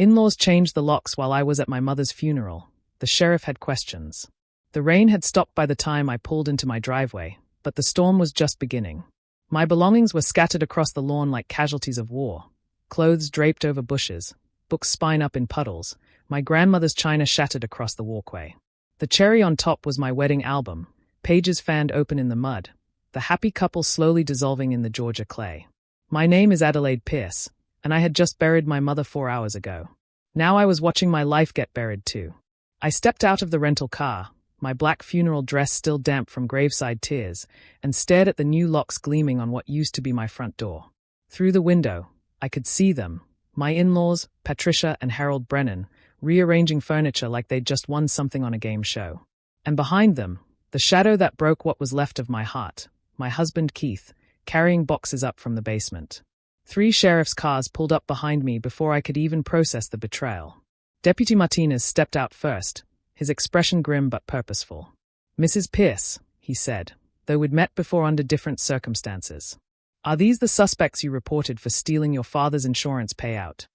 In-laws changed the locks while I was at my mother's funeral. The sheriff had questions. The rain had stopped by the time I pulled into my driveway, but the storm was just beginning. My belongings were scattered across the lawn like casualties of war. Clothes draped over bushes, books spine up in puddles, my grandmother's china shattered across the walkway. The cherry on top was my wedding album, pages fanned open in the mud, the happy couple slowly dissolving in the Georgia clay. My name is Adelaide Pierce, and I had just buried my mother 4 hours ago. Now I was watching my life get buried too. I stepped out of the rental car, my black funeral dress still damp from graveside tears, and stared at the new locks gleaming on what used to be my front door. Through the window, I could see them, my in-laws, Patricia and Harold Brennan, rearranging furniture like they'd just won something on a game show. And behind them, the shadow that broke what was left of my heart, my husband Keith, carrying boxes up from the basement. 3 sheriff's cars pulled up behind me before I could even process the betrayal. Deputy Martinez stepped out first, his expression grim but purposeful. "Mrs. Pierce," he said, though we'd met before under different circumstances. "Are these the suspects you reported for stealing your father's insurance payout?"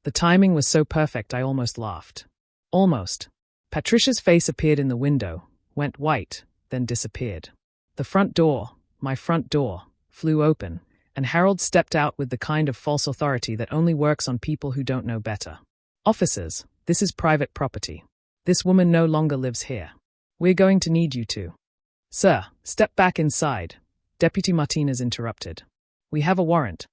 The timing was so perfect I almost laughed. Almost. Patricia's face appeared in the window, went white, then disappeared. The front door, my front door, flew open, and Harold stepped out with the kind of false authority that only works on people who don't know better. "Officers, this is private property. This woman no longer lives here. We're going to need you to." "Sir, step back inside," Deputy Martinez interrupted. "We have a warrant.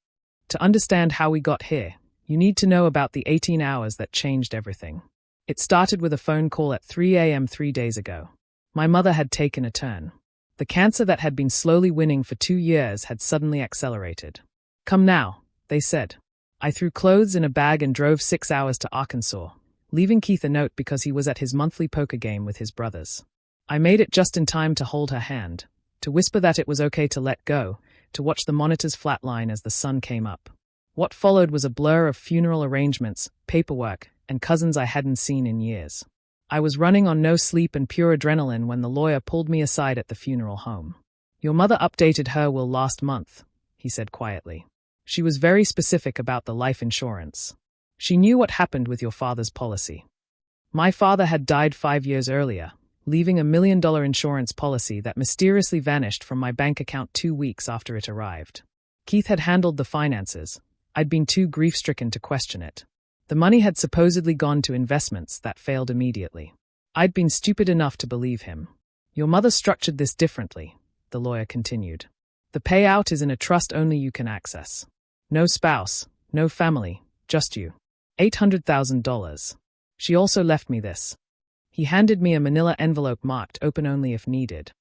To understand how we got here, you need to know about the 18 hours that changed everything. It started with a phone call at 3 a.m. 3 days ago. My mother had taken a turn. The cancer that had been slowly winning for 2 years had suddenly accelerated. "Come now," they said. I threw clothes in a bag and drove 6 hours to Arkansas, leaving Keith a note because he was at his monthly poker game with his brothers. I made it just in time to hold her hand, to whisper that it was okay to let go, to watch the monitors flatline as the sun came up. What followed was a blur of funeral arrangements, paperwork, and cousins I hadn't seen in years. I was running on no sleep and pure adrenaline when the lawyer pulled me aside at the funeral home. "Your mother updated her will last month," he said quietly. "She was very specific about the life insurance. She knew what happened with your father's policy. My father had died 5 years earlier, leaving $1 million insurance policy that mysteriously vanished from my bank account 2 weeks after it arrived. Keith had handled the finances. I'd been too grief-stricken to question it. The money had supposedly gone to investments that failed immediately. I'd been stupid enough to believe him. Your mother structured this differently," the lawyer continued. "The payout is in a trust only you can access. No spouse, no family, just you. $800,000. She also left me this." He handed me a manila envelope marked open only if needed.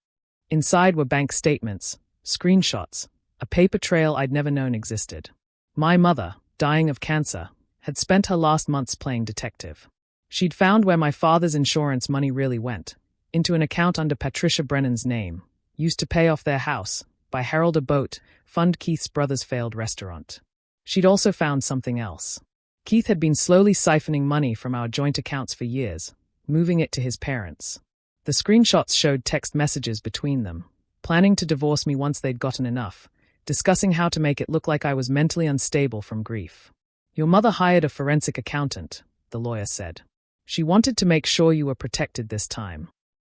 Inside were bank statements, screenshots, a paper trail I'd never known existed. My mother, dying of cancer, had spent her last months playing detective. She'd found where my father's insurance money really went, into an account under Patricia Brennan's name, used to pay off their house, buy Harold a boat, fund Keith's brother's failed restaurant. She'd also found something else. Keith had been slowly siphoning money from our joint accounts for years, moving it to his parents. The screenshots showed text messages between them, planning to divorce me once they'd gotten enough, discussing how to make it look like I was mentally unstable from grief. "Your mother hired a forensic accountant," the lawyer said. "She wanted to make sure you were protected this time."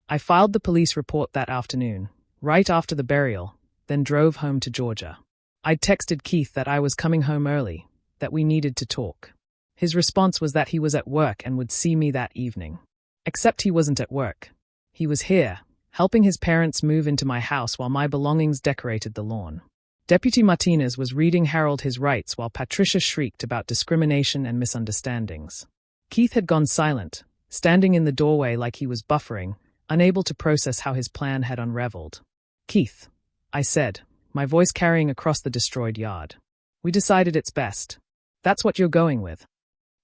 I filed the police report that afternoon, right after the burial, then drove home to Georgia. I'd texted Keith that I was coming home early, that we needed to talk. His response was that he was at work and would see me that evening. Except he wasn't at work. He was here, helping his parents move into my house while my belongings decorated the lawn. Deputy Martinez was reading Harold his rights while Patricia shrieked about discrimination and misunderstandings. Keith had gone silent, standing in the doorway like he was buffering, unable to process how his plan had unraveled. "Keith," I said, my voice carrying across the destroyed yard. "We decided it's best. That's what you're going with."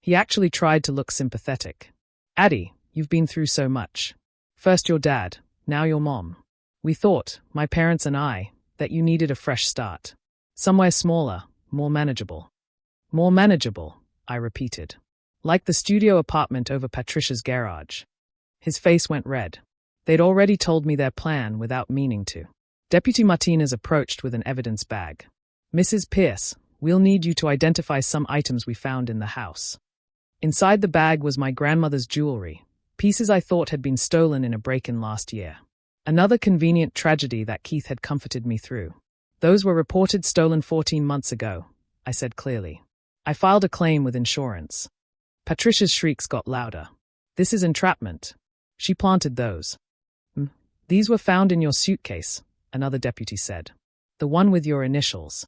He actually tried to look sympathetic. "Addie, you've been through so much. First your dad, now your mom. We thought, my parents and I, that you needed a fresh start. Somewhere smaller, more manageable." "More manageable," I repeated. "Like the studio apartment over Patricia's garage." His face went red. They'd already told me their plan without meaning to. Deputy Martinez approached with an evidence bag. "Mrs. Pierce, we'll need you to identify some items we found in the house." Inside the bag was my grandmother's jewelry, pieces I thought had been stolen in a break-in last year. Another convenient tragedy that Keith had comforted me through. Those were reported stolen 14 months ago, I said clearly. I filed a claim with insurance. Patricia's shrieks got louder. This is entrapment. She planted those. These were found in your suitcase, another deputy said. The one with your initials.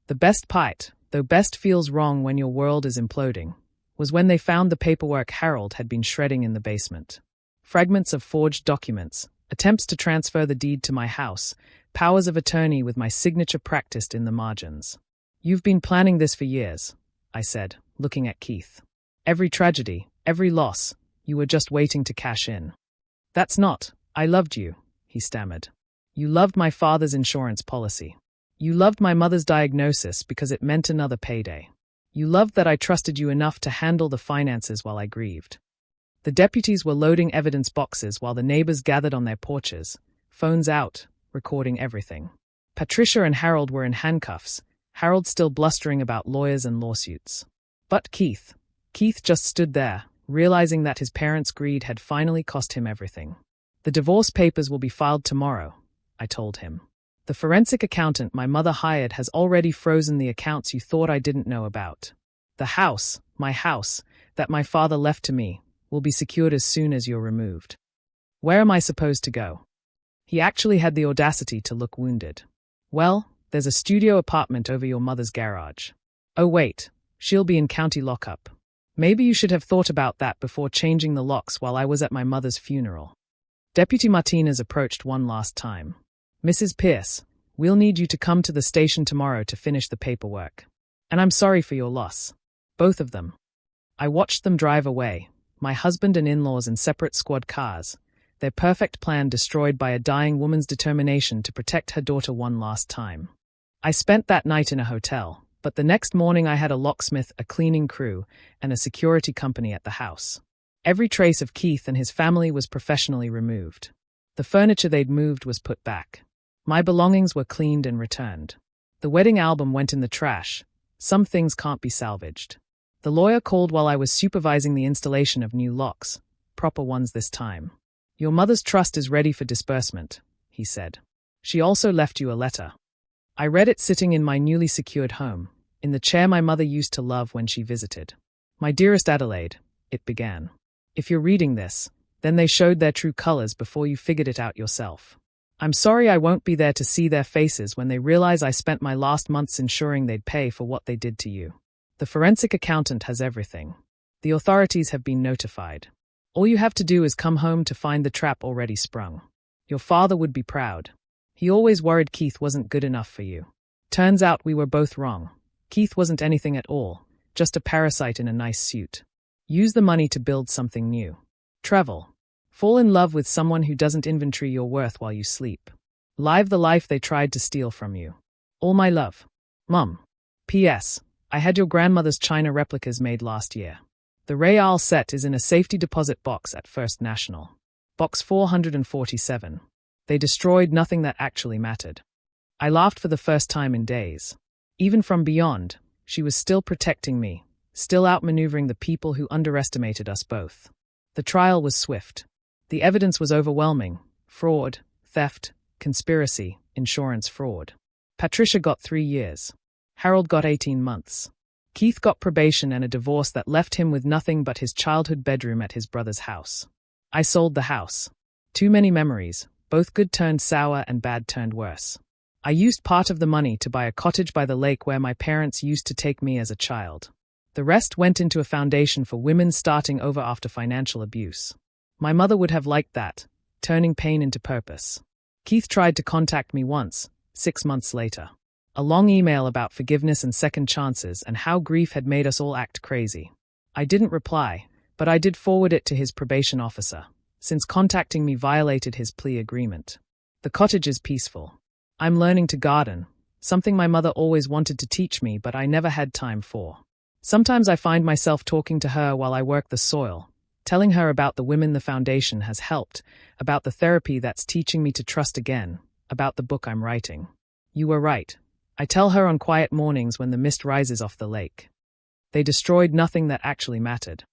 The best part, though best feels wrong when your world is imploding, was when they found the paperwork Harold had been shredding in the basement. Fragments of forged documents, attempts to transfer the deed to my house, powers of attorney with my signature practiced in the margins. You've been planning this for years, I said, looking at Keith. Every tragedy, every loss, you were just waiting to cash in. That's not, I loved you, he stammered. You loved my father's insurance policy. You loved my mother's diagnosis because it meant another payday. You loved that I trusted you enough to handle the finances while I grieved. The deputies were loading evidence boxes while the neighbors gathered on their porches, phones out, recording everything. Patricia and Harold were in handcuffs, Harold still blustering about lawyers and lawsuits. But Keith just stood there, realizing that his parents' greed had finally cost him everything. The divorce papers will be filed tomorrow, I told him. The forensic accountant my mother hired has already frozen the accounts you thought I didn't know about. The house, my house, that my father left to me, will be secured as soon as you're removed. Where am I supposed to go? He actually had the audacity to look wounded. Well, there's a studio apartment over your mother's garage. Oh wait, she'll be in county lockup. Maybe you should have thought about that before changing the locks while I was at my mother's funeral. Deputy Martinez approached one last time. Mrs. Pierce, we'll need you to come to the station tomorrow to finish the paperwork. And I'm sorry for your loss. Both of them. I watched them drive away, my husband and in-laws in separate squad cars, their perfect plan destroyed by a dying woman's determination to protect her daughter one last time. I spent that night in a hotel, but the next morning I had a locksmith, a cleaning crew, and a security company at the house. Every trace of Keith and his family was professionally removed. The furniture they'd moved was put back. My belongings were cleaned and returned. The wedding album went in the trash. Some things can't be salvaged. The lawyer called while I was supervising the installation of new locks, proper ones this time. Your mother's trust is ready for disbursement, he said. She also left you a letter. I read it sitting in my newly secured home, in the chair my mother used to love when she visited. My dearest Adelaide, it began. If you're reading this, then they showed their true colors before you figured it out yourself. I'm sorry I won't be there to see their faces when they realize I spent my last months ensuring they'd pay for what they did to you. The forensic accountant has everything. The authorities have been notified. All you have to do is come home to find the trap already sprung. Your father would be proud. He always worried Keith wasn't good enough for you. Turns out we were both wrong. Keith wasn't anything at all, just a parasite in a nice suit. Use the money to build something new. Travel. Fall in love with someone who doesn't inventory your worth while you sleep. Live the life they tried to steal from you. All my love. Mum. P.S. I had your grandmother's china replicas made last year. The Real set is in a safety deposit box at First National. Box 447. They destroyed nothing that actually mattered. I laughed for the first time in days. Even from beyond, she was still protecting me, still outmaneuvering the people who underestimated us both. The trial was swift. The evidence was overwhelming. Fraud, theft, conspiracy, insurance fraud. Patricia got 3 years. Harold got 18 months. Keith got probation and a divorce that left him with nothing but his childhood bedroom at his brother's house. I sold the house. Too many memories, both good turned sour and bad turned worse. I used part of the money to buy a cottage by the lake where my parents used to take me as a child. The rest went into a foundation for women starting over after financial abuse. My mother would have liked that, turning pain into purpose. Keith tried to contact me once, 6 months later. A long email about forgiveness and second chances and how grief had made us all act crazy. I didn't reply, but I did forward it to his probation officer, since contacting me violated his plea agreement. The cottage is peaceful. I'm learning to garden, something my mother always wanted to teach me but I never had time for. Sometimes I find myself talking to her while I work the soil, telling her about the women the foundation has helped, about the therapy that's teaching me to trust again, about the book I'm writing. You were right. I tell her on quiet mornings when the mist rises off the lake. They destroyed nothing that actually mattered.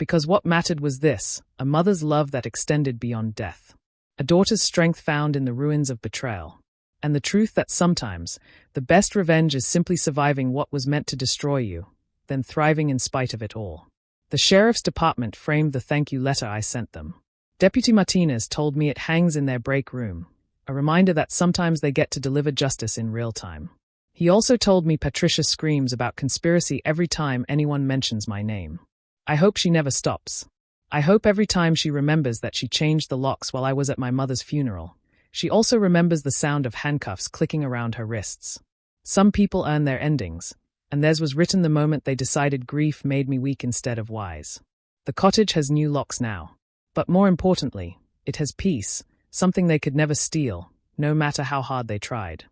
Because what mattered was this: a mother's love that extended beyond death. A daughter's strength found in the ruins of betrayal. And the truth that sometimes, the best revenge is simply surviving what was meant to destroy you, then thriving in spite of it all. The sheriff's department framed the thank you letter I sent them. Deputy Martinez told me it hangs in their break room, a reminder that sometimes they get to deliver justice in real time. He also told me Patricia screams about conspiracy every time anyone mentions my name. I hope she never stops. I hope every time she remembers that she changed the locks while I was at my mother's funeral, she also remembers the sound of handcuffs clicking around her wrists. Some people earn their endings, and theirs was written the moment they decided grief made me weak instead of wise. The cottage has new locks now. But more importantly, it has peace, something they could never steal, no matter how hard they tried.